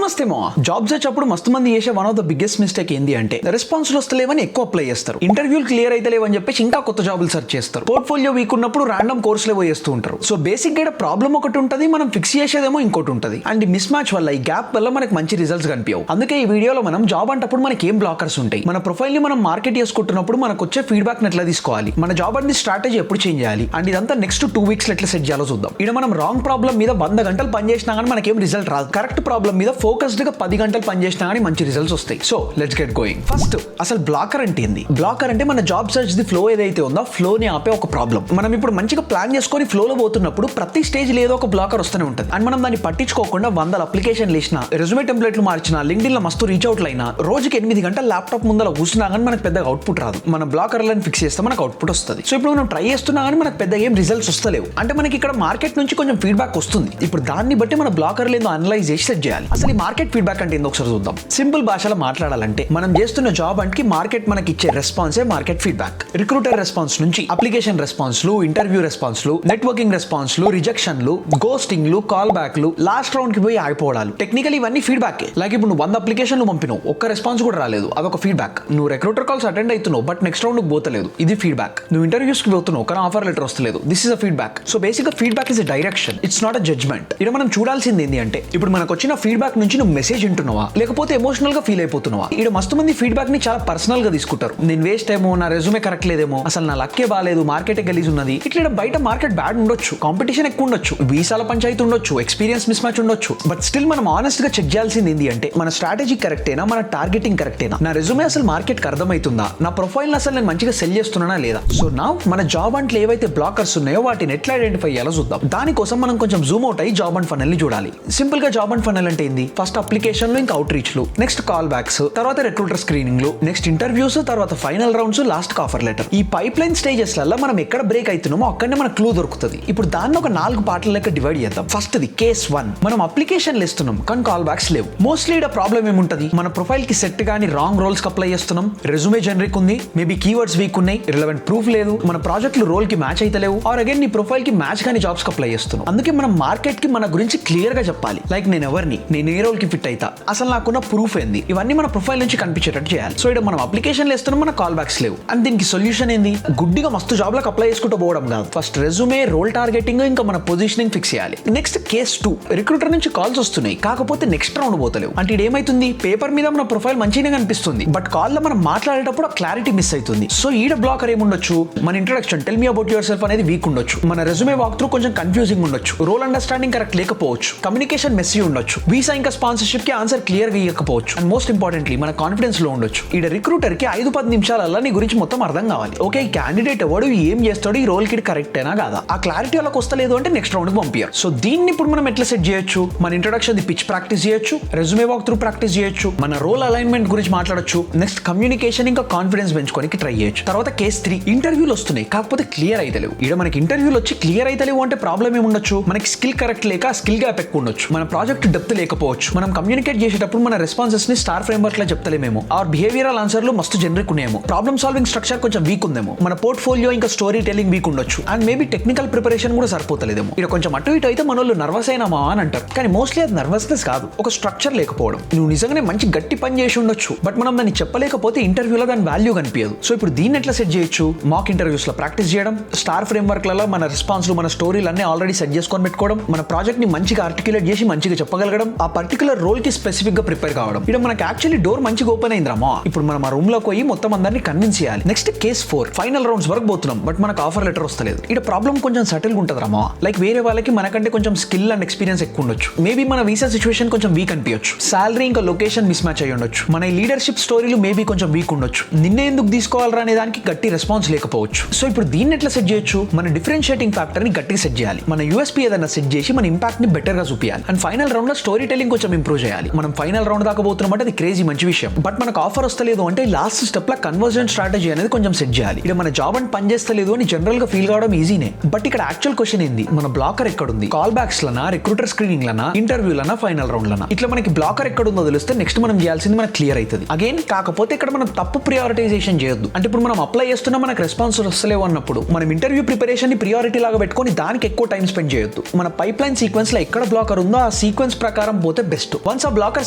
నమస్తే మా జాబ్స్ వచ్చేటప్పుడు మస్తు మంది చేసే one of the biggest mistake ఏంది అంటే రెస్పాన్స్ వస్తలేవని ఎక్కువ అప్లై చేస్తారు. ఇంటర్వ్యూలు క్లియర్ అయితే లేవని చెప్పేసి ఇంకా కొత్త జాబులు సెర్చ్ చేస్తారు. పోర్ట్ఫోలియో వీక్ ఉన్నప్పుడు ర్యాండమ్ కోర్సులే పోయేస్తూ ఉంటారు. సో బేసిక్ గా ప్రాబ్లం ఒకటి ఉంటుంది, మనం ఫిక్స్ చేసేదేమో ఇంకోటి ఉంటుంది. అండ్ ఈ మిస్ మ్యాచ్ వల్ల, ఈ గ్యాప్ వల్ల మనకి మంచి రిజల్ట్స్ కనిపించవు. అందుకే ఈ వీడియోలో మనం జాబ్ అంటప్పుడు మనకి ఏం బ్లాకర్స్ ఉంటాయి, మన ప్రొఫైల్ ని మనం మార్కెట్ చేసుకుంటున్నప్పుడు మనకు వచ్చే ఫీడ్బ్యాక్ ఎట్లా తీసుకోవాలి, మన జాబ్ అండ్ స్ట్రాటజీ ఎప్పుడు చేంజ్ చేయాలి, అండ్ ఇదంతా నెక్స్ట్ 2 వీక్స్ ఎట్లా సెట్ చేయాలో చూద్దాం. ఇక్కడ మనం రాంగ్ ప్రాబ్లం మీద 100 గంటలు పనిచేసినా కానీ మనకేం రిజల్ట్ రాదు. కరెక్ట్ ప్రాబ్లం మీద ఫోకస్డ్ గా 10 గంటలు పనిచేసినా కానీ మంచి రిజల్ట్స్ వస్తాయి. So let's get going. First అసలు బ్లాకర్ అంటే ఏంది? బ్లాకర్ అంటే మన జాబ్ సర్చ్ ది ఫ్లో ఏదైతే ఉందో ఫ్లో ని ఆపే ఒక ప్రాబ్లం. మనం ఇప్పుడు మంచిగా ప్లాన్ చేసుకొని ఫ్లోలో పోతున్నప్పుడు ప్రతి స్టేజ్ ఏదో ఒక బ్లాకర్ వస్తూనే ఉంటుంది. అండ్ మనం దాన్ని పట్టించుకోకుండా 100 అప్లికేషన్లు ఇచ్చినా, రెజ్యూమే టెంప్లెట్లు మార్చినా, లింక్డ్ఇన్ లో మస్తు రీచ్ అవుట్లు అయినా, రోజుకి 8 గంటలు ల్యాప్టాప్ ముందర కూర్చున్నా కానీ మనకు పెద్దగా అవుట్పుట్ రాదు. మన బ్లాకర్లను ఫిక్స్ చేస్తే మనకు అవుట్పుట్ వస్తుంది. సో ఇప్పుడు మనం ట్రై చేస్తున్నా కానీ మనకు పెద్ద ఏం రిజల్ట్స్ వస్తలేవు. అంటే మనకి ఇక్కడ మార్కెట్ నుంచి కొంచెం ఫీడ్బ్యాక్ వస్తుంది. ఇప్పుడు దాన్ని బట్టి మన బ్లాకర్లు ఏందో అనలైజ్ చేసి సెట్ చేయాలి. అసలు ఈ మార్కెట్ ఫీడ్బ్యాక్ అంటే ఏందో ఒకసారి చూద్దాం. సింపుల్ భాషలో మాట్లాడాలంటే మనం చేస్తున్న జాబ్ అంటే మార్కెట్ మనకి ఇచ్చే రెస్పాన్సే మార్కెట్ ఫీడ్బ్యాక్. రిక్రూటర్ రెస్పాన్స్ నుంచి అప్లికేషన్ రెస్పాన్స్లు, ఇంటర్వ్యూ రెస్పాన్స్లు, నెట్వర్కింగ్ రెస్పాన్స్లు, రిజెక్షన్లు, గోస్టింగ్లు, కాల్ బ్యాక్లు, లాస్ట్ రౌండ్ కి పోయి ఆగిపోవడాలు, టెక్నికల్ ఇవన్నీ ఫీడ్బ్యాక్. లైక్ ఇప్పుడు నువ్వు 100 అప్లికేషన్లు పంపినావు, ఒక్క రెస్పాన్స్ కూడా రాలేదు, అదొక ఫీడ్బ్యాక్. నువ్వు రిక్రూటర్ కాల్స్ అటెండ్ అవుతున్నావు బట్ నెక్స్ట్ రౌండ్ కి పోతలేదు, ఇది ఫీడ్బ్యాక్. నువ్వు ఇంటర్వ్యూస్ కి పోతున్నావు కానీ ఆఫర్ లెటర్ వస్తలేదు, this is a feedback. So basic గా feedback is a direction, it's not a judgment. ఇక్కడ మనం చూడాల్సింది ఏంటి అంటే ఇప్పుడు మనకు వచ్చిన ఫీడ్బ్యాక్ నుంచి నువ్వు మెసేజ్ వింటున్నావా లేకపోతే ఎమోషనల్ గా ఫీల్ అయిపోతున్నావా? ఇక్కడ మస్తు మంది ఫీడ్బ్యాక్ ని చాలా పర్సనల్ గా తీసుకుంటారు. నేను వేస్ట్ ఏమో, నా రెజ్యూమే కరెక్ట్ లేదేమో, అసలు నా లక్కే బాలేదు, మార్కెట్ గలీజ్ ఉన్నది. ఇట్లా బయట మార్కెట్ బ్యాడ్ ఉండొచ్చు, కాంపిటీషన్ ఎక్కువ ఉండొచ్చు, వీసాల పంచాయతీ ఉండొచ్చు, ఎక్స్పీరియన్స్ మిస్ మ్యాచ్ ఉండొచ్చు. బట్ స్టిల్ మనం ఆనెస్ట్ గా చెక్ చేయాల్సింది ఏంటి అంటే మన స్ట్రాటజీ కరెక్టేనా, మన టార్గెటింగ్ కరెక్టేనా, నా రెజ్యూమే అసలు మార్కెట్ కి అర్థమవుతుందా, నా ప్రొఫైల్ అసలు నేను మంచిగా సెల్ చేస్తున్నానా లేదా. సో నా మన జాబ్ అంటే ఏవైతే బ్లాకర్స్ ఉన్నాయో వాటిని ఎట్లా ఐడెంటిఫై చేయాలో చూద్దాం. దానికోసం మనం కొంచెం జూమ్ అవుట్ అయ్యి జాబ్ అండ్ ఫనల్ ని చూడాలి. సింపుల్ గా జాబ్ అండ్ ఫనల్ అంటే ఏంది? ఫస్ట్ అప్లికేషన్లు, ఇంకా అవుట్ రీచ్లు, నెక్స్ట్ కాల్ బ్యాక్స్, తర్వాత రిక్రూటర్ స్క్రీనింగ్లు, నెక్స్ట్ ఇంటర్వ్యూస్, తర్వాత final rounds, last offer letter. ఈ పైప్ లైన్ స్టేజెస్ లలో మనం ఎక్కడ బ్రేక్ అవుతున్నామో అక్కడనే మనకు క్లూ దొరుకుతుంది. ఇప్పుడు దాన్ని ఒక 4 పార్ట్ల లెక్క డివైడ్ చేద్దాం. First the case 1. మనం అప్లికేషన్లు ఇస్తున్నాం కానీ కాల్ బ్యాక్స్ లేవు. మోస్ట్లీ ఇక్కడ ప్రాబ్లం ఏముంటది? మన ప్రొఫైల్ కి సెట్ గానీ రాంగ్ రోల్స్ కి అప్లై చేస్తున్నాం, రెజ్యూమే జనరిక్ ఉంది, మేబీ కీవర్డ్స్ వీక్ ఉన్నాయి, రిలవెంట్ ప్రూఫ్ లేదు, మన ప్రాజెక్టులు రోల్ కి మ్యాచ్ అయితే లేవు, ఆర్ అగైన్ నీ ప్రొఫైల్ కి మ్యాచ్ కానీ జాబ్స్ కి అప్లై చేస్తున్నాం. అందుకే మనం మార్కెట్ కి మన గురించి క్లియర్ గా చెప్పాలి. లైక్ నేను ఎవరిని, నేను ఏ రోల్ కి ఫిట్ అయితా, అసలు నాకున్న ప్రూఫ్ ఏంది, ఇవన్నీ మన ప్రొఫైల్ నుంచి కనిపించేటట్టు చేయాలి. సో ఇక్కడ మనం అప్లికేషన్లు ఇస్తున్నాం, మన కాల్ బ్యాక్స్ లేవు. అండ్ దీనికి సొల్యూషన్ ఏంది? గుడ్డిగా మస్తు జాబ్లకు అప్లై చేసుకుంటూ పోవడం కాదు. ఫస్ట్ రెజ్యూమే, రోల్ టార్గెటింగ్, ఇంకా మన పొజిషనింగ్ ఫిక్స్ చేయాలి. Next case 2. రిక్రూటర్ నుంచి కాల్స్ వస్తున్నాయి కాకపోతే నెక్స్ట్ రౌండ్ పోతలేవు. అంటే ఇది ఏమైతుంది? పేపర్ మీద మన ప్రొఫైల్ మంచిగా కనిపిస్తుంది బట్ కాల్ లో మనం మాట్లాడేటప్పుడు ఆ క్లారిటీ మిస్ అవుతుంది. సో ఈడ బ్లాకర్ ఏముండొచ్చు? మన introduction, tell me about your self అనేది వీక్ ఉండొచ్చు, మన రెజ్యూమే వాక్ త్రూ కొంచెం కన్ఫ్యూజింగ్ ఉండొచ్చు, రోల్ అండర్స్టాండింగ్ కరెక్ట్ లేకపోవచ్చు, కమ్యూనికేషన్ మెస్సీ ఉండొచ్చు, వీసా ఇంకా స్పాన్సర్షిప్ కి ఆన్సర్ క్లియర్ గా ఇవ్వకపోవచ్చు, అండ్ మోస్ట్ ఇంపార్టెంట్లీ మన కాన్ఫిడెన్స్ లో ఉండొచ్చు. ఈడ రిక్రూటర్ కి 5-10 నిమిషాలలో నీ గురించి మొత్తం అర్థం కావాలి. ఓకే, ఈ క్యాండిడేట్ ఎవడు, ఏం చేస్తాడు, ఈ రోల్ కి కరెక్టేనా కాదా, ఆ క్లారిటీ వాళ్ళకి వస్తలేదు అంటే నెక్స్ట్ రౌండ్ కి పంపించారు. సో దీన్ని ఇప్పుడు మనం ఎట్లా సెట్ చేయొచ్చు? మన ఇంట్రొడక్షన్ ది పిచ్ ప్రాక్టీస్ చేయొచ్చు, రెజ్యూమే వాక్ త్రూ ప్రాక్టీస్ చేయొచ్చు, మన రోల్ అలైన్మెంట్ గురించి మాట్లాడొచ్చు, నెక్స్ట్ కమ్యూనికేషన్ ఇంకా కాన్ఫిడెన్స్ పెంచుకోనికి ట్రై చేయొచ్చు. తర్వాత కేస్ 3. ఇంటర్వ్యూలు వస్తున్నాయి కాకపోతే క్లియర్ అయితే లేవు. ఇక్కడ మనకి ఇంటర్వ్యూలు వచ్చి క్లియర్ అయితే లేవు అంటే ప్రాబ్లం ఏముండొచ్చు? మనకి స్కిల్ కరెక్ట్ లేక స్కిల్ గ్యాప్ ఎక్కువ ఉండొచ్చు, మన ప్రాజెక్ట్ డెప్త్ లేకపోవచ్చు, మనం కమ్యూనికేట్ చేసేటప్పుడు మన రెస్పాన్సెస్ ని స్టార్ ఫ్రేమ్వర్క్ లా చెప్తలేమేమో, ఆర్ బిహేవియరల్ ఆన్సర్లు మస్తు జనరిక్ ఉన్నాయేమో, ప్రాబ్లమ్ సాల్వింగ్ స్ట్రక్చర్ కొంచెం వీక్ ఉందేమో, మన పోర్ట్ఫోలియో ఇంకా స్టోరీ టెల్లింగ్ వీక్ ఉండొచ్చు, అండ్ మేబీ టెక్నికల్ ప్రిపరేషన్ కూడా సరిపోతలేదేమో. ఇక్కడ కొంచెం అటు ఇటు అయితే మన వాళ్ళు నర్వస్ అయినామా అని అంటారు, కానీ మోస్ట్లీ అది నర్వస్నెస్ కాదు, ఒక స్ట్రక్చర్ లేకపోవడం. నువ్వు నిజంగానే మంచి గట్టి పని చేసి ఉండొచ్చు బట్ మనం దాన్ని చెప్పలేకపోతే ఇంటర్వ్యూలో దాని వాల్యూ కనిపించదు. సో ఇప్పుడు దీన్ని ఎట్లా సెట్ చేయొచ్చు? మాక్ ఇంటర్వ్యూస్ లో ప్రాక్టీస్ చేయడం, స్టార్ ఫ్రేమ్వర్క్ లలో మన రెస్పాన్స్లు, మన స్టోరీలు అన్ని ఆల్రెడీ సెట్ చేసుకొని పెట్టుకోవడం, మన ప్రాజెక్ట్ ని మంచిగా ఆర్టికులేట్ చేసి మంచిగా చెప్పగలగడం, ఆ పర్టికులర్ రోల్ కి స్పెసిఫిక్ గా ప్రిపేర్ కావడం. ఇక్కడ మనకి యాక్చువల్లీ డోర్ మంచిగా ఓపెన్ అయిందిరామా. ఇప్పుడు మనం ఆ రూమ్ లోకి పోయి మొత్తం అందరినీ కన్విన్స్ చేయాలి. Next case 4. ఫైనల్ రౌండ్స్ వరకు పోతున్నాం బట్ మనకు ఆఫర్ లెటర్ వస్తలేదు. ఇక్కడ ప్రాబ్లం కొంచెం సటిల్ గా ఉంటుంది రామా. లైక్ వేరే వాళ్ళకి మనకంటే కొంచెం స్కిల్ అండ్ ఎక్స్పీరియన్స్ ఎక్కువ ఉండొచ్చు, మేబీ మన వీసా సిచువేషన్ కొంచెం వీక్ అనిపించచ్చు, సాలరీ ఇంకా లొకేషన్ మిస్ మ్యాచ్ అయ్యి ఉండొచ్చు, మన లీడర్షిప్ స్టోరీలు మేబీ కొంచెం వీక్ ఉండొచ్చు, నిన్నే ఎందుకు తీసుకోవాలరా అనే దానికి గట్టి రెస్పాన్స్ లేకపోవచ్చు. సో ఇప్పుడు దీన్ని ఎట్లా సెట్ చేయొచ్చు? మన డిఫరెన్షియేటింగ్ ఫ్యాక్టర్ ని గట్టిగా సెట్ చేయాలి, మన యూఎస్పీ ఏదైనా సెట్ చేసి మన ఇంపాక్ట్ ని బెటర్ గా చూపించాలి. అండ్ ఫైనల్ రౌండ్ లో స్టోరీ టెల్లింగ్ కొంచెం ఇంప్రూవ్ చేయాలి. మనం ఫైనల్ రౌండ్ దాకా పోతున్నాం అంటే అది క్రేజీ మంచి విషయం, బట్ మనకు ఆఫర్ వస్తలేదు అంటే లాస్ట్ స్టెప్ లో కన్వర్జన్ స్ట్రాటజీ అనేది కొంచెం సెట్ చేయాలి. ఇక్కడ మన జాబ్ అండ్ పని చేస్తలేదు అని జనరల్ గా ఫీల్ కావడం ఈజీనే, బట్ ఇక్కడ యాక్చువల్ క్వశ్చన్ ఏంది? మన బ్లాకర్ ఎక్కడుంది? కాల్ బ్యాక్స్ లనా, రిక్రూటర్ స్క్రీనింగ్ లనా, ఇంటర్వ్యూ లనా, ఫైనల్ రౌండ్ లనా? ఇట్లా మనకి బ్లాకర్ ఎక్కడుందో తెలిస్తే నెక్స్ట్ మనం చేయాల్సింది మనకు క్లియర్ అవుతుంది. అగైన్ కాకపోతే ఇక్కడ మనం తప్పు ప్రియారిటైజేషన్ చేయొద్దు. అంటే ఇప్పుడు మనం అప్లై చేస్తున్నా మనకు రెస్పాన్స్ వస్తలేవు అన్నప్పుడు మనం ఇంటర్వ్యూ ప్రిపరేషన్ ని ప్రియారిటీ లాగా పెట్టుకొని దానికి ఎక్కువ టైం స్పెండ్ చేయొద్దు. మన పైప్ లైన్ సీక్వెన్స్ లో ఎక్కడ బ్లాకర్ ఉందో ఆ సీక్వెన్స్ ప్రకారం పోతే బెస్ట్. బెస్ట్. వన్స్ ఆ బ్లాకర్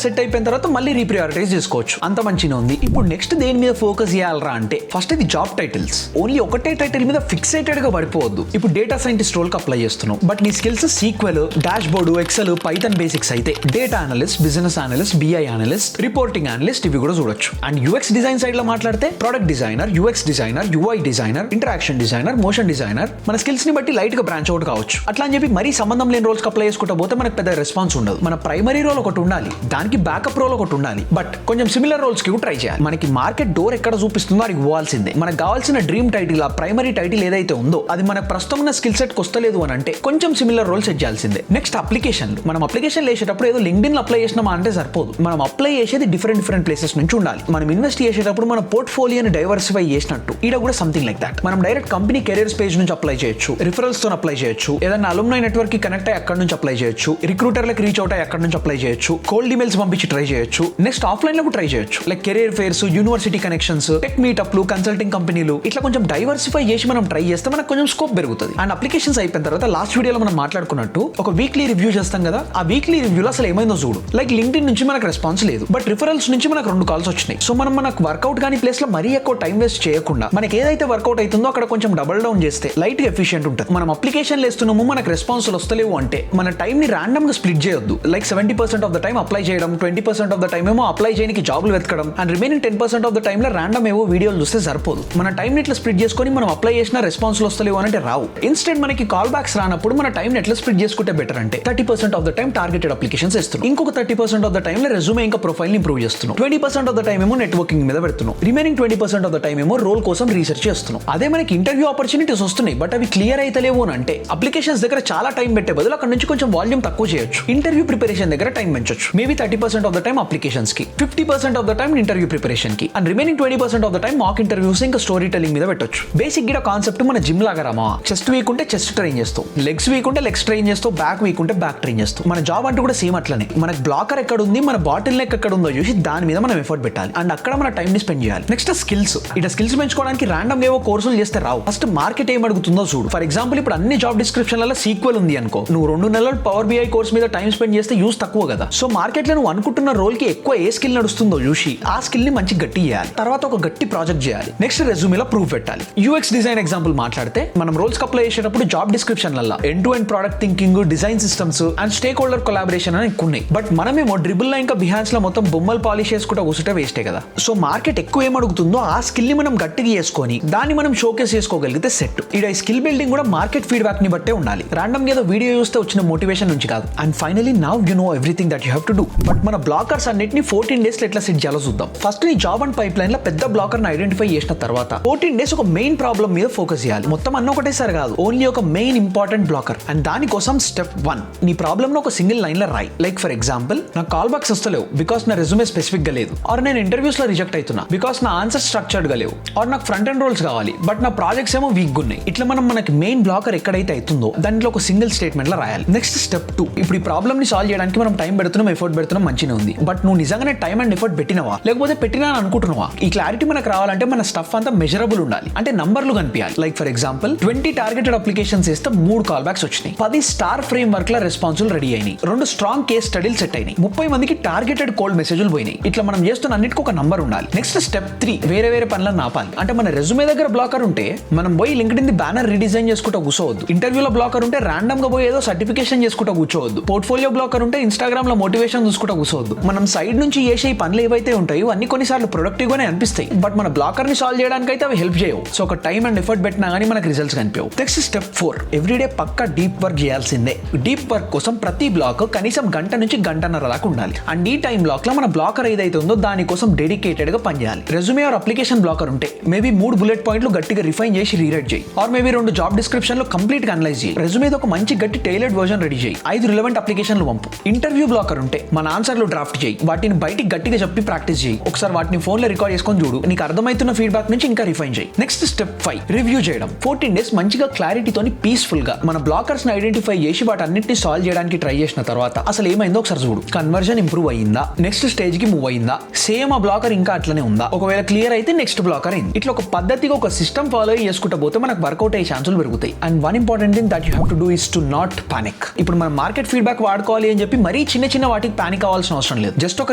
సెట్ అయిపోయిన తర్వాత మళ్ళీ రీప్రియారిటైజ్ చేసుకోవచ్చు. అంత మంచిగా ఉంది. ఇప్పుడు నెక్స్ట్ దేని మీద ఫోకస్ చేయాలరా అంటే ఫస్ట్ ఇది జాబ్ టైటిల్స్. ఓన్లీ ఒకటే టైటిల్ మీద ఫిక్సేటెడ్ గా పడిపోవద్దు. ఇప్పుడు డేటా సైంటిస్ట్ రోల్ కి అప్లై చేస్తున్నావు, బట్ నీ skills SQL, dashboard, Excel, Python basics అయితే data analyst, business analyst, BI analyst, reporting analyst ఇవి కూడా చూడొచ్చు. అండ్ యూఎక్స్ డిజైన్ సైడ్ లో మాట్లాడితే product designer, UX designer, UI designer, interaction designer, motion designer. మన skills ని బట్టి లైట్ గా బ్రాంచ్ అవుట్ కావచ్చు. అట్లా అని చెప్పి మరీ సంబంధం లేని రోల్స్ అప్లై చేసుకుంటా పోతే మనకు పెద్ద రెస్పాన్స్ ఉండదు. మన ప్రైమరీ రోల్ ఒకటి ఉండాలి, దానికి బ్యాకప్ రోల్ ఒకటి ఉండాలి, బట్ కొంచెం సిమిలర్ రోల్స్ కి కూడా ట్రై చేయాలి. మనకి మార్కెట్ డోర్ ఎక్కడ చూపిస్తుందో అడిగి పోవాల్సిందే. మనకు కావాల్సిన డ్రీమ్ టైటిల్, ఆ ప్రైమరీ టైటిల్ ఏదైతే ఉందో అది మన ప్రస్తుతం ఉన్న స్కిల్ సెట్ వస్తలేదు అని అంటే కొంచెం సిమిలర్ రోల్ సెట్ చేయాల్సిందే. నెక్స్ట్ అప్లికేషన్లు. మనం అప్లికేషన్ వేసేటప్పుడు ఏదో లింక్డ్ఇన్ అప్లై చేసినామా అంటే సరిపోదు. మనం అప్లై చేసేది డిఫరెంట్ ప్లేసెస్ నుంచి ఉండాలి. మనం ఇన్వెస్ట్ చేసేటప్పుడు మన పోర్ట్ఫోలియోని డైవర్సిఫై చేసినట్టు ఈడ కూడా సంథింగ్ లైక్ దట్. మనం డైరెక్ట్ కంపెనీ కెరీర్స్ పేజ్ నుంచి అప్లై చేయొచ్చు, రిఫరల్స్ తో అప్లై చేయొచ్చు, ఏదైనా అలుమ్నై నెట్వర్క్ కి కనెక్ట్ అయ్యి అక్కడ నుంచి అప్లై చేయొచ్చు, రిక్రూటర్లకు రీచ్ అవుట్ అయ్యి అక్కడ నుంచి అప్లై చేయొచ్చు, కోల్డ్ ఈమెయిల్స్ పంపించి ట్రై చేయొచ్చు. నెక్స్ట్ ఆఫ్లైన్ లో కూడా ట్రై చేయొచ్చు, like career fairs, university connections, tech మీటప్లు, కన్సల్టింగ్ కంపెనీలు. ఇట్లా కొంచెం డైవర్సిఫై చేసి మనం ట్రై చేస్తే మనకు కొంచెం స్కోప్ పెరుగుతుంది. అండ్ అప్లికేషన్స్ అయిపోయిన తర్వాత లాస్ట్ వీడియోలో మనం మాట్లాడుకున్నట్టు ఒక వీక్లీ రివ్యూ చేస్తాం కదా, ఆ వీక్లీ రివ్యూలో అసలు ఏమైందో చూడు. లైక్ లింక్డ్ఇన్ నుంచి మనకు రెస్పాన్స్ లేదు, బట్ రిఫరల్స్ నుంచి మనకు 2 కాల్స్ వచ్చినాయి. సో మనం మనకు వర్కౌట్ కానీ ప్లేస్ లో మరీ ఎక్కువ టైం వేస్ట్ చేయకుండా మనకి ఏదైతే వర్కౌట్ అవుతుందో అక్కడ కొంచెం డబుల్ డౌన్ చేస్తే లైట్ గా ఎఫిషియెంట్ ఉంటుంది. మనం అప్లికేషన్లు వేస్తున్నాము, మనకు రెస్పాన్స్ వస్తలేవు అంటే మన టైం ని రాండమ్ గా స్ప్లిట్ చేయొద్దు. Like 70% of the time apply చేయడం, 20% ఆఫ్ ద టైం ఏమో అప్లై చేయడానికి జాబ్లు వెతకడం, and remaining 10% of the time లో రాండమ్ ఏవో వీడియోలు చూస్తే సరిపోదు. మన టైం ఇట్లా స్ప్లిట్ చేసుకొని మనం అప్లై చేసిన రెస్పాన్స్ వస్తలేవు అంటే రావు. ఇన్స్టెంట్ మనకి కాల్ బ్యాక్స్ రానప్పుడు మన టైం ఎట్లా స్ప్లిట్ చేసుకుంటే బెటర్ అంటే 30% of the time targeted applications ఇస్తున్నాం, ఇంకొక 30% ఆఫ్ ద టైం లో రెజ్యూమే ఇంకా ప్రొఫైల్ ని ఇంప్రూవ్ చేస్తున్నాం, 20% ఆఫ్ ద టైం ఏమో నెట్వర్కింగ్ మీద పెడుతున్నాం, రిమైనింగ్ 20% ఆఫ్ ద టైం ఏమో రోల్ కోసం రీసెర్చ్ చేస్తున్నాం. అదే మనకి ఇంటర్వ్యూ ఆపర్చునిటీస్ వస్తున్నాయి, బట్ అవి క్లియర్ అయితలేవు అని అంటే అప్లికేషన్స్ దగ్గర చాలా టైం పెట్టే బదులు అక్కడ నుంచి కొంచెం వాల్యూమ్ తక్కువ చేయొచ్చు. ఇంటర్వ్యూ ప్రిపరేషన్ దగ్గర టైం పెంచొచ్చు. Maybe 30% of the time applications కి, 50% of the time interview preparation కి, and remaining 20% of the time mock interviews ఇంకా స్టోరీ టెల్లింగ్ మీద పెట్టొచ్చు. బేసిక్ గా కాన్సెప్ట్ మన జిమ్ లాగా రామా, చెస్ట్ వీక్ ఉంటే చెస్ట్ ట్రైన్ చేస్తావు, లెగ్స్ వీక్ ఉంటే లెగ్స్ ట్రైన్ చేస్తావు, బ్యాక్ వీక్ ఉంటే బ్యాక్ ట్రైన్ చేస్తావు. మన జాబ్ అంటూ కూడా సేమ్ అట్లనే. మనకు బ్లాకర్ ఎక్కడ ఉంది, మన బాటిల్ నెక్ ఎక్కడ ఉందో చూసి దాని మీద మనం ఎఫర్ట్ పెట్టాలి, అండ్ అక్కడ మన టైం ని స్పెండ్ చేయాలి. Next skills. ఇట్లా స్కిల్స్ పెంచుకోవడానికి రాండమ్ ఏవో కోర్సులు చేస్తే రావు. ఫస్ట్ మార్కెట్ ఏం అడుగుతుందో చూడు. ఫర్ ఎగ్జాంపుల్ ఇప్పుడు అన్ని జాబ్ డిస్క్రిప్షన్లలో సీక్వెల్ ఉంది అనుకో, నువ్వు 2 నెలలు పవర్ బిఐ కోర్స్ మీద టైం స్పెండ్ చేస్తే యూస్ తక్కువ కదా. సో మార్కెట్ లో నువ్వు అనుకుంటున్న రోల్ కి ఎక్కువ ఏ స్కిల్ నడుస్తుందో చూసి ఆ స్కిల్ ని మంచి గట్టి చేయాలి. తర్వాత ఒక గట్టి ప్రాజెక్ట్ చేయాలి. నెక్స్ట్ రెజ్యూమేలో ప్రూఫ్ పెట్టాలి. యూఎక్స్ డిజైన్ ఎగ్జాంపుల్ మాట్లాడితే మనం రోల్స్ అప్లై చేసేటప్పుడు జాబ్ డిస్క్రిప్షన్లలో end to end product thinking, design systems and stakeholder collaboration అని ఎక్కువ ఉన్నాయి. బట్ మనమేమో డ్రిబుల్ లో ఇంకా బిహాన్స్ లో మొత్తం బొమ్మలు పాలిష్ చేసుకుంటూ కూర్చుంటే వేస్టే కదా. సో మార్కెట్ ఎక్కువ ఏం అడుగుతుందో ఆ స్కిల్ ని మనం గట్టిగా చేసుకొని దాన్ని మనం షోకేస్ చేసుకోగలిగితే సెట్. ఇక్కడ ఈ స్కిల్ బిల్డింగ్ కూడా మార్కెట్ ఫీడ్బ్యాక్ ని బట్టే ఉండాలి, రాండమ్ ఏదో వీడియో చూస్తే వచ్చిన మోటివేషన్ నుంచి కాదు. And finally now you know everything that you have to do. But మన బ్లాకర్స్ అన్నిటిని 14 డేస్ లో ఎట్లా సెట్ చేయాలో చూద్దాం. ఫస్ట్ నీ జాబ్ అండ్ పైప్ లైన్ లో పెద్ద బ్లాకర్ ని ఐడెంటిఫై చేసిన తర్వాత 14 డేస్ ఒక మెయిన్ ప్రాబ్లమ్ మీద ఫోకస్ చేయాలి. మొత్తం అన్న ఒకటేసారి కాదు, ఓన్లీ ఒక మెయిన్ ఇంపార్టెంట్ బ్లాకర్. అండ్ దానికోసం స్టెప్ 1 నీ ప్రాబ్లమ్ ను ఒక సింగిల్ లైన్ లో రాయి. లైక్ ఫర్ ఎగ్జాంపుల్, నాకు కాల్ బ్యాక్స్ వస్తలేవు బికాస్ నా రెజ్యూమే స్పెసిఫిక్ గా లేదు, ఆర్ నేను ఇంటర్వ్యూస్ లో రిజెక్ట్ అవుతున్నా బికాస్ నా ఆన్సర్ స్ట్రక్చర్డ్ గా లేవు, ఆర్ నాకు ఫ్రంట్ ఎండ్ రోల్స్ కావాలి బట్ నా ప్రాజెక్ట్స్ ఏమో వీక్ ఉన్నాయి. ఇట్లా మనకి మెయిన్ బ్లాకర్ ఎక్కడైతే అవుతుందో దాంట్లో ఒక సింగిల్ స్టేట్మెంట్ లో రాయాలి. నెక్స్ట్ స్టెప్ 2, ఇప్పుడు ఈ ప్రాబ్లమ్ ని సాల్వ్ చేయడానికి మనం టైం పెడుతున్నాం, ఎఫర్ట్ పెడుతున్నాం, మంచిగా ఉంది. బట్ నువ్వు నిజంగానే టైం అండ్ ఎఫర్ట్ పెట్టినవా లేకపోతే పెట్టినా అనుకుంటున్నావా? ఈ క్లారిటీ మనకు రావాలంటే మన స్టఫ్ అంతా మెజరబుల్ ఉండాలి, అంటే నంబర్లు కనిపించాలి. Like for example 20 targeted applications చేస్తే 3 కాల్ బ్యాక్స్ వచ్చినాయి, 10 స్టార్ ఫ్రేమ్ వర్క్ ల రెస్పాన్సులు రెడీ అయినాయి, 2 స్ట్రాంగ్ కేస్ స్టడీలు సెట్ అయినాయి, 30 మందికి టార్గెటెడ్ కోల్డ్ మెసేజ్లు పోయినాయి. ఇట్లా మనం చేస్తున్న అన్నిటికీ ఒక నంబర్ ఉండాలి. నెక్స్ట్ స్టెప్ 3, వేరే పనులను ఆపాలి. అంటే మన రెజ్యూమే దగ్గర బ్లాకర్ ఉంటే మనం పోయి లింక్డ్ఇన్ ది బ్యానర్ రీడిజైన్ చేసుకుంటూ కూర్చోవద్దు. ఇంటర్వ్యూలో బ్లాకర్ ఉంటే రాండమ్ గా పోయి ఏదో సర్టిఫికేషన్ చేసుకుంటూ కూర్చోవద్దు. పోర్ట్ఫోలియో బ్లాకర్ ఉంటే ఇన్స్టాగ్రామ్ లో మోటివేషన్ చూసుకుంటూ కూర్చోవద్దు. మనం సైడ్ నుంచి చేసే ఈ పనులు ఏవైతే ఉంటాయో అన్ని కొన్నిసార్లు ప్రొడక్టివ్ గానే అనిపిస్తాయి, బట్ మన బ్లాకర్ ని సాల్వ్ చేయడానికి అయితే అవి హెల్ప్ చేయవు. సో ఒక టైం అండ్ ఎఫర్ట్ పెట్టినా కానీ మనకు రిజల్ట్స్ కనిపించవు. నెక్స్ట్ స్టెప్ 4, ఎవ్రీడే పక్కా డీప్ వర్క్ చేయాల్సిందే. డీప్ వర్క్ కోసం ప్రతి బ్లాక్ కనీసం గంట నుంచి గంటన్నర దాకా ఉండాలి. అండ్ ఈ టైం బ్లాక్ లో మన బ్లాకర్ ఏదైతే ఉందో దానికోసం డెడికేటెడ్ గా పనిచేయాలి. రెజ్యూమే ఆర్ అప్లికేషన్ బ్లాకర్ ఉంటే మేబీ 3 బుల్లెట్ పాయింట్లు గట్టిగా రిఫైన్ చేసి రీరైట్ చేయి, ఆర్ మేబీ 2 జాబ్ డిస్క్రిప్షన్ లో కంప్లీట్ గా అనలైజ్ చేయి. రెజ్యూమే ఒక మంచి గట్టి టైలర్డ్ వర్జన్ రెడీ చేయి, 5 రిలవెంట్ అప్లికేషన్లు పంపు. ఇంటర్వ్యూ బ్లాకర్ ఉంటే మన ఆన్సర్లు డ్రాఫ్ట్ చేయి, వాటిని బయటికి గట్టిగా చెప్పి ప్రాక్టీస్ చేయి. ఒకసారి వాటిని ఫోన్ లో రికార్డ్ చేసుకొని చూడు, నీకు అర్థమవుతున్న ఫీడ్బ్యాక్ నుంచి ఇంకా రిఫైన్ చేయి. నెక్స్ట్ స్టెప్ 5, రివ్యూ చేయడం. 14 డేస్ మంచిగా క్లారిటీతోని పీస్ఫుల్ గా మన బ్లాకర్స్ ని ఐడెంటిఫై చేసి వాటన్నిటిని సాల్వ్ చేయడానికి ట్రై చేసిన తర్వాత అసలు ఏమైందో ఒకసారి చూడు. కన్వర్జన్ ఇంప్రూవ్ అయ్యిందా, నెక్స్ట్ స్టేజ్ కి మూవ్ అయ్యిందా, సేమ్ ఆ బ్లాకర్ ఇంకా అట్లనే ఉందా, ఒకవేళ క్లియర్ అయితే నెక్స్ట్ బ్లాకర్ అయింది. ఇట్లా ఒక పద్ధతిగా ఒక సిస్టమ్ ఫాలో చేసుకుంటూ పోతే మనకు వర్కౌట్ అయ్యే ఛాన్సులు పెరుగుతాయి. And one important thing that you have to do is to not panic. ఇప్పుడు మనం మార్కెట్ ఫీడ్బ్యాక్ వాడుకోవాలి అని చెప్పి మరీ చిన్న చిన్న చిన్న వాటికి పానిక్ అవ్వాల్సిన అవసరం లేదు. జస్ట్ ఒక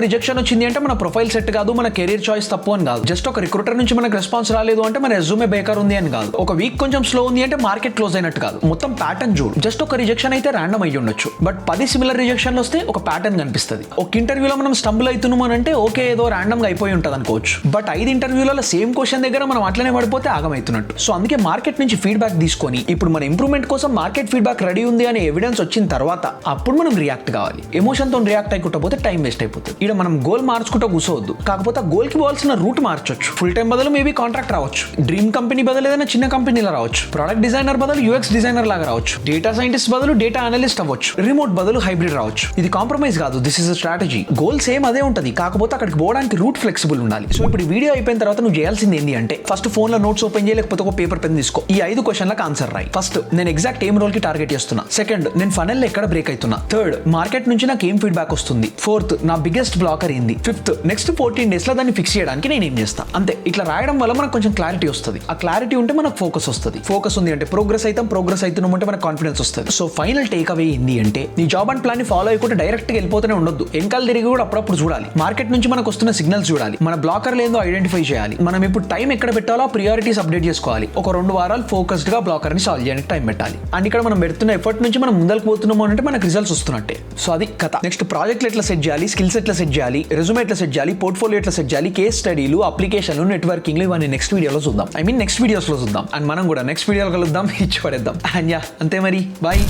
రిజెక్షన్ వచ్చింది అంటే మన ప్రొఫైల్ సెట్ కాదు, మన కెరీర్ చాయిస్ తప్పు అని కాదు. జస్ట్ ఒక రిక్రూటర్ నుంచి మనకు రెస్పాన్స్ రాలేదు అంటే మన రెజ్యూమే బేకార్ ఉంది అని కాదు. ఒక వీక్ కొంచెం స్లో ఉంది అంటే మార్కెట్ క్లోజ్ అయినట్టు కాదు. మొత్తం ప్యాటర్న్ చూడు. జస్ట్ ఒక రిజెక్షన్ అయితే ర్యాండమ్ అయ్యి ఉండొచ్చు, బట్ 10 సిమిలర్ రిజెక్షన్లు వస్తే ఒక ప్యాటర్న్ కనిపిస్తుంది. ఒక ఇంటర్వ్యూలో మనం స్టంబుల్ అవుతున్నాం అని అంటే ఓకే ఏదో ర్యాండమ్ గా అయిపోయి ఉంటుంది అనుకోవచ్చు, బట్ 5 ఇంటర్వ్యూలలో సేమ్ క్వశ్చన్ దగ్గర మనం అట్లనే పడిపోతే ఆగమవుతున్నట్టు. సో అందుకే మార్కెట్ నుంచి ఫీడ్బ్యాక్ తీసుకొని ఇప్పుడు మన ఇంప్రూవ్మెంట్ కోసం మార్కెట్ ఫీడ్బ్యాక్ రెడీ ఉంది అనే ఎవిడెన్స్ వచ్చిన తర్వాత అప్పుడు మనం రియాక్ట్ కావాలి. ఎమోషన్ తో రియాక్ట్ అయిపోతే పోతే టైం వేస్ట్ అయిపోతుంది. ఇక్కడ మనం గోల్ మార్చుకుంటూ కూర్చోవద్దు. కాకపోతే గోల్ కి పోవాల్సిన రూట్ మార్చొచ్చు. ఫుల్ టైం బదులు మేబీ కాంట్రాక్ట్ రావచ్చు, డ్రీమ్ కంపెనీ బదులు ఏదైనా చిన్న కంపెనీలో రావచ్చు, ప్రొడక్ట్ డిజైనర్ బదులు యూఎక్స్ డిజైనర్ లాగా రావచ్చు, డేటా సైంటిస్ట్ బదులు డేటా అనలిస్ట్ అవ్వచ్చు, రిమోట్ బదులు హైబ్రిడ్ రావచ్చు. ఇది కాంప్రమైజ్ కాదు, this is a strategy. Goal same అదే ఉంటుంది, కాకపోతే అక్కడికి పోవడానికి రూట్ ఫ్లెక్సిబుల్ ఉండాలి. సో ఇప్పుడు వీడియో అయిపోయిన తర్వాత నువ్వు చేయాల్సింది ఏంటి అంటే ఫస్ట్ ఫోన్ లో నోట్స్ ఓపెన్ చేయలేకపోతే ఒక పేపర్ పెన్ తీసుకో. ఈ 5 క్వశ్చన్లకు ఆన్సర్ రాయి. ఫస్ట్, నేను ఎగ్జాక్ట్ ఏం రోల్ కి టార్గెట్ చేస్తున్నా. సెకండ్, నేను ఫనల్ ఎక్కడ బ్రేక్ అవుతున్నా. థర్డ్, మార్కెట్ నుంచి నాకు ఏం ఫీడ్బ్యాక్ వస్తుంది. ఫోర్త్, నా బిగ్గెస్ట్ బ్లాకర్ ఏంది. ఫిఫ్త్, నెక్స్ట్ 14 డేస్ లో దాన్ని ఫిక్స్ చేయడానికి నేను ఏం చేస్తా. అంతే. ఇట్లా రాయడం వల్ల మనకు కొంచెం క్లారిటీ వస్తుంది. ఆ క్లారిటీ ఉంటే మనకు ఫోకస్ వస్తుంది. ఫోకస్ ఉంది అంటే ప్రోగ్రెస్ అవుతున్నాం అంటే మనకు కాన్ఫిడెన్స్ వస్తుంది. సో ఫైనల్ టేక్ అవే ఏంది అంటే నీ జాబ్ అండ్ ప్లాన్ ని ఫాలో అయ్యకుండా డైరెక్ట్ గా వెళ్ళిపోతూనే ఉండొద్దు. వెనకాల తిరిగి కూడా అప్పుడప్పుడు చూడాలి. మార్కెట్ నుంచి మనకు వస్తున్న సిగ్నల్స్ చూడాలి. మన బ్లాకర్ లేదో ఐడెంటిఫై చేయాలి. మనం ఇప్పుడు టైం ఎక్కడ పెట్టాలో ప్రియారిటీస్ అప్డేట్ చేసుకోవాలి. ఒక 2 వారాలు ఫోకస్డ్ గా బ్లాకర్ ని సాల్వ్ చేయడానికి టైం పెట్టాలి. అండ్ ఇక్కడ మనం పెడుతున్న ఎఫర్ట్ నుంచి మనం ముందరకు పోతున్నాము అంటే మనకు రిజల్ట్స్ వస్తున్నట్టే. సో అది కథ. నెక్స్ట్, ప్రాజెక్ట్ ఎట్లా సెట్ చేయాలి, స్కిల్స్ ఎట్లా సెట్ చేయాలి, రెజ్యూమే ఎట్లా సెట్ చేయాలి, పోర్ట్ఫోలియో ఎట్లా సెట్ చేయాలి, కేస్ స్టడీలు, అప్లికేషన్లు, నెట్వర్కింగ్ ఇవన్నీ నెక్స్ట్ వీడియోలో చూద్దాం. నెక్స్ట్ వీడియోస్ లో చూద్దాం. అండ్ మనం కూడా నెక్స్ట్ వీడియోలో కలుద్దాం, ఇచ్చి పడేద్దాం. అండ్ యా, అంతే మరి. బాయ్.